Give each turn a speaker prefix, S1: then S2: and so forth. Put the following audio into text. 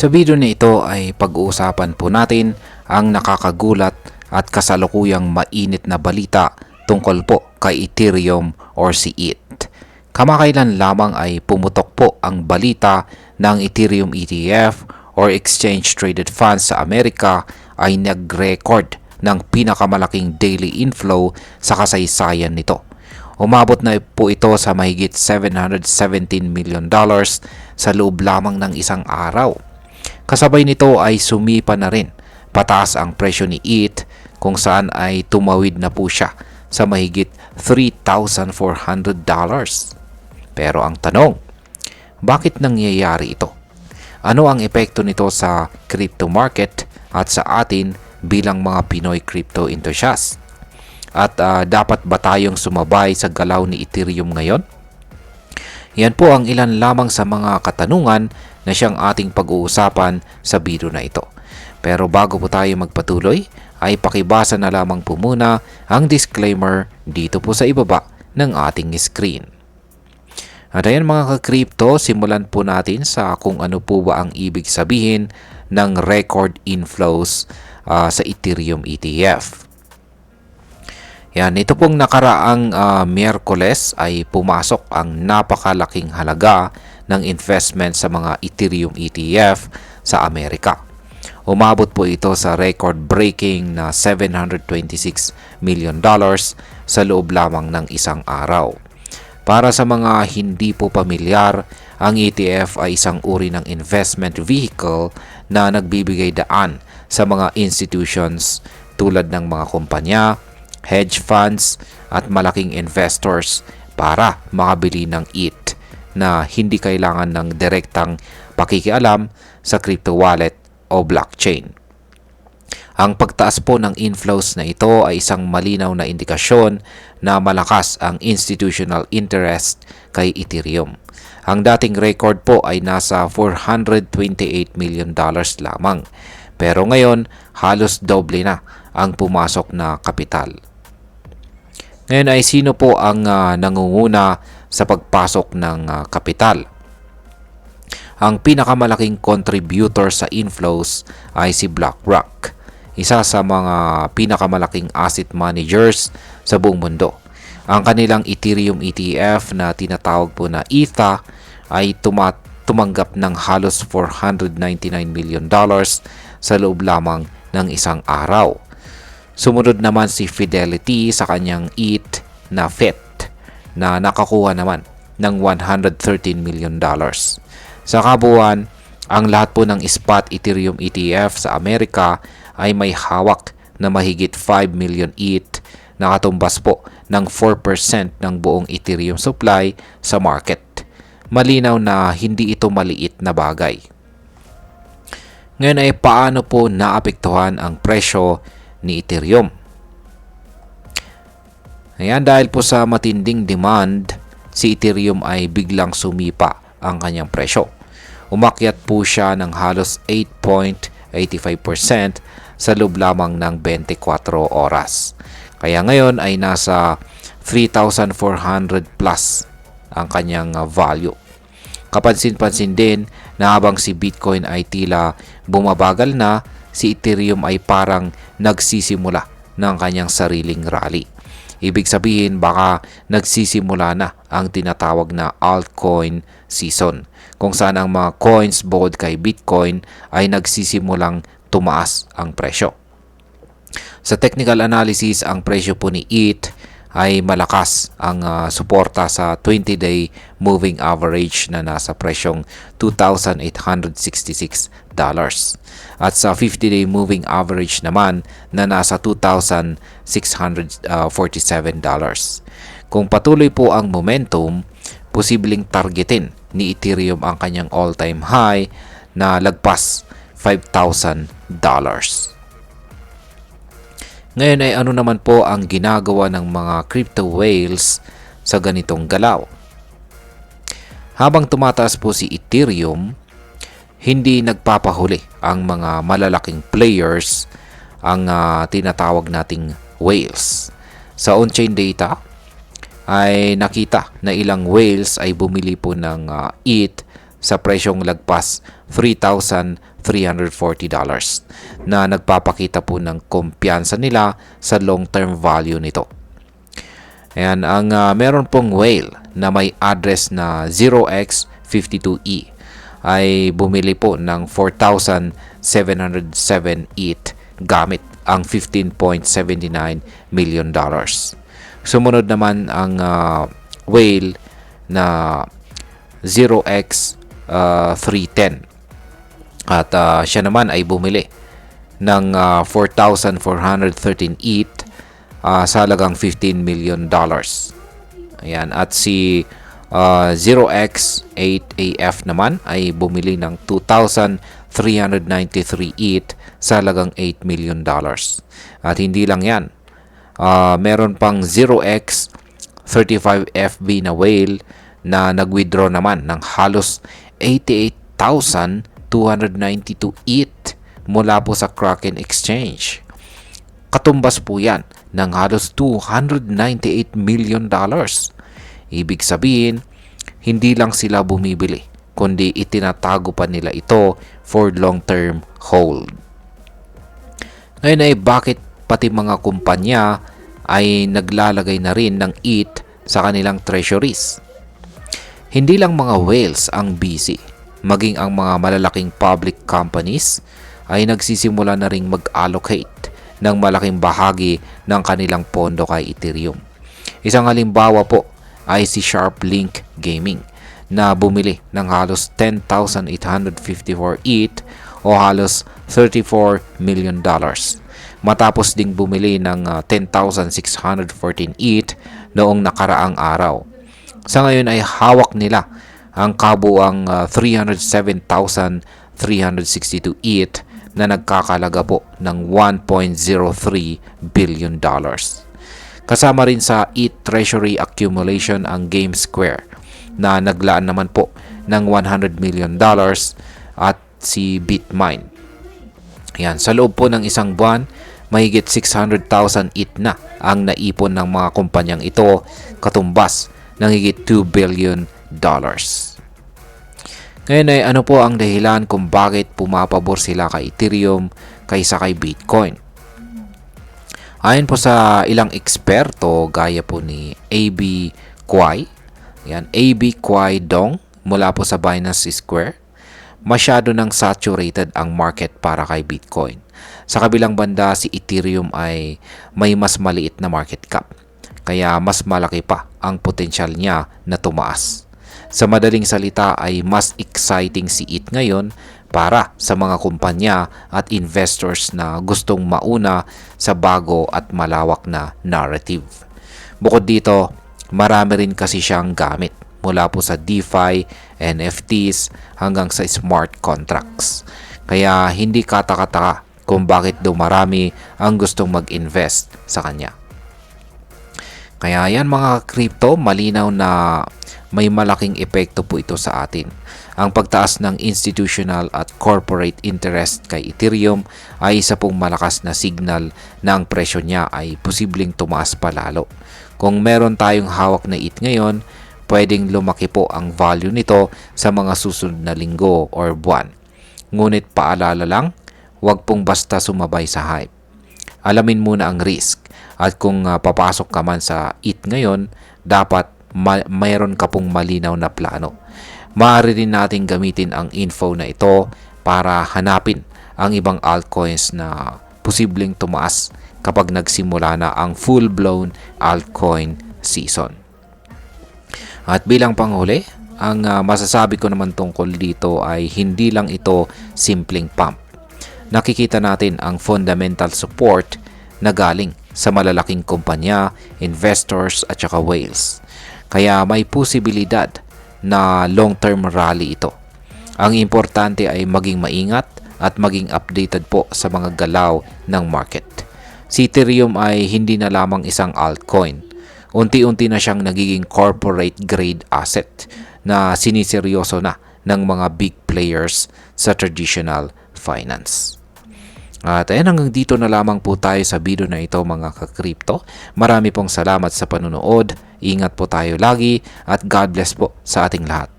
S1: Sa video na ito ay pag-uusapan po natin ang nakakagulat at kasalukuyang mainit na balita tungkol po kay Ethereum or si ETH. Kamakailan lamang ay pumutok po ang balita ng Ethereum ETF or Exchange Traded Funds sa Amerika ay nag-record ng pinakamalaking daily inflow sa kasaysayan nito. Umabot na po ito sa mahigit $717 million sa loob lamang ng isang araw. Kasabay nito ay sumipa na rin pataas ang presyo ni ETH kung saan ay tumawid na po siya sa mahigit $3,400. Pero ang tanong, bakit nangyayari ito? Ano ang epekto nito sa crypto market at sa atin bilang mga Pinoy crypto enthusiasts? At dapat ba tayong sumabay sa galaw ni Ethereum ngayon? Yan po ang ilan lamang sa mga katanungan na siyang ating pag-uusapan sa video na ito. Pero bago po tayo magpatuloy, ay pakibasa na lamang po muna ang disclaimer dito po sa ibaba ng ating screen. At ayan mga ka-crypto, simulan po natin sa kung ano po ba ang ibig sabihin ng record inflows sa Ethereum ETF. Yan, ito pong nakaraang Miyerkules ay pumasok ang napakalaking halaga ng investment sa mga Ethereum ETF sa Amerika. Umabot po ito sa record-breaking na $726 million sa loob lamang ng isang araw. Para sa mga hindi po pamilyar, ang ETF ay isang uri ng investment vehicle na nagbibigay daan sa mga institutions tulad ng mga kumpanya, hedge funds at malaking investors para makabili ng ETH na hindi kailangan ng direktang pakikialam sa crypto wallet o blockchain. Ang pagtaas po ng inflows na ito ay isang malinaw na indikasyon na malakas ang institutional interest kay Ethereum. Ang dating record po ay nasa $428 million lamang. Pero ngayon, halos doble na ang pumasok na kapital. Ngayon ay sino po ang nangunguna sa pagpasok ng kapital? Ang pinakamalaking contributor sa inflows ay si BlackRock, isa sa mga pinakamalaking asset managers sa buong mundo. Ang kanilang Ethereum ETF na tinatawag po na ETHA ay tumanggap ng halos $499 million sa loob lamang ng isang araw. Sumunod naman si Fidelity sa kanyang ETH na FET na nakakuha naman ng $113 million. Sa kabuuan, ang lahat po ng spot Ethereum ETF sa Amerika ay may hawak na mahigit 5 million ETH na katumbas po ng 4% ng buong Ethereum supply sa market. Malinaw na hindi ito maliit na bagay. Ngayon ay paano po naapektuhan ang presyo ni Ethereum? Ayan, dahil po sa matinding demand, si Ethereum ay biglang sumipa ang kanyang presyo. Umakyat po siya ng halos 8.85% sa loob lamang ng 24 oras. Kaya ngayon ay nasa 3,400 plus ang kanyang value. Kapansin-pansin din na habang si Bitcoin ay tila bumabagal na, si Ethereum ay parang nagsisimula ng kanyang sariling rally. Ibig sabihin baka nagsisimula na ang tinatawag na altcoin season, kung saan ang mga coins bukod kay Bitcoin ay nagsisimulang tumaas ang presyo. Sa technical analysis, ang presyo po ni ETH ay malakas ang suporta sa 20-day moving average na nasa presyong $2,866 at sa 50-day moving average naman na nasa $2,647. Kung patuloy po ang momentum, posibleng targetin ni Ethereum ang kanyang all-time high na lagpas $5,000. Ngayon ay ano naman po ang ginagawa ng mga crypto whales sa ganitong galaw? Habang tumataas po si Ethereum, hindi nagpapahuli ang mga malalaking players, ang tinatawag nating whales. Sa on-chain data ay nakita na ilang whales ay bumili po ng ETH sa presyong lagpas $3,340 na nagpapakita po ng kumpiyansa nila sa long-term value nito. Ayan, ang meron pong whale na may address na 0x52E ay bumili po ng 4,707 ETH gamit ang $15.79 million. Sumunod naman ang whale na 0x310 at siya naman ay bumili ng 4,413 ETH sa halagang $15 million. Ayan, at si 0x8AF naman ay bumili ng 2,393 ETH sa halagang $8 million. At hindi lang yan, meron pang 0x35FB na whale na nag-withdraw naman ng halos 88,292 ETH mula po sa Kraken Exchange. Katumbas po yan ng halos $298 million. Ibig sabihin, hindi lang sila bumibili, kundi itinatago pa nila ito for long-term hold. Ngayon ay bakit pati mga kumpanya ay naglalagay na rin ng ETH sa kanilang treasuries? Hindi lang mga whales ang busy, maging ang mga malalaking public companies ay nagsisimula na ring mag-allocate ng malaking bahagi ng kanilang pondo kay Ethereum. Isang halimbawa po ay si SharpLink Gaming na bumili ng halos 10,854 ETH o halos $34 million. Matapos ding bumili ng 10,614 ETH noong nakaraang araw. Sa ngayon ay hawak nila ang kabuang 307,362 ETH na nagkakalaga po ng $1.03 billion. Kasama rin sa ETH Treasury accumulation ang GameSquare na naglaan naman po ng $100 million at si Bitmine. Yan, sa loob po ng isang buwan, mahigit 600,000 ETH na ang naipon ng mga kumpanyang ito, katumbas ng higit $2 billion. Ngayon ay ano po ang dahilan kung bakit pumapabor sila kay Ethereum kaysa kay Bitcoin? Ayon po sa ilang eksperto gaya po ni AB Kwai, yan, AB Kwai Dong mula po sa Binance Square, masyado nang saturated ang market para kay Bitcoin. Sa kabilang banda, si Ethereum ay may mas maliit na market cap, kaya mas malaki pa ang potensyal niya na tumaas. Sa madaling salita ay mas exciting si ETH ngayon para sa mga kumpanya at investors na gustong mauna sa bago at malawak na narrative. Bukod dito, marami rin kasi siyang gamit mula po sa DeFi, NFTs hanggang sa smart contracts. Kaya hindi kataka-taka kung bakit dumarami ang gustong mag-invest sa kanya. Kaya yan mga crypto, malinaw na may malaking epekto po ito sa atin. Ang pagtaas ng institutional at corporate interest kay Ethereum ay isa pong malakas na signal na ang presyo niya ay posibleng tumaas pa lalo. Kung meron tayong hawak na ETH ngayon, pwedeng lumaki po ang value nito sa mga susunod na linggo or buwan. Ngunit paalala lang, huwag pong basta sumabay sa hype. Alamin muna ang risk at kung papasok ka man sa ETH ngayon, dapat mayroon ka pong malinaw na plano. Maaari rin natin gamitin ang info na ito para hanapin ang ibang altcoins na posibleng tumaas kapag nagsimula na ang full-blown altcoin season. At bilang panghuli, ang masasabi ko naman tungkol dito ay hindi lang ito simpleng pump. Nakikita natin ang fundamental support na galing sa malalaking kumpanya, investors at saka whales. Kaya may posibilidad na long-term rally ito. Ang importante ay maging maingat at maging updated po sa mga galaw ng market. Si Ethereum ay hindi na lamang isang altcoin. Unti-unti na siyang nagiging corporate grade asset na siniseryoso na ng mga big players sa traditional finance. At ayan, hanggang dito na lamang po tayo sa video na ito mga ka-crypto. Marami pong salamat sa panonood. Ingat po tayo lagi at God bless po sa ating lahat.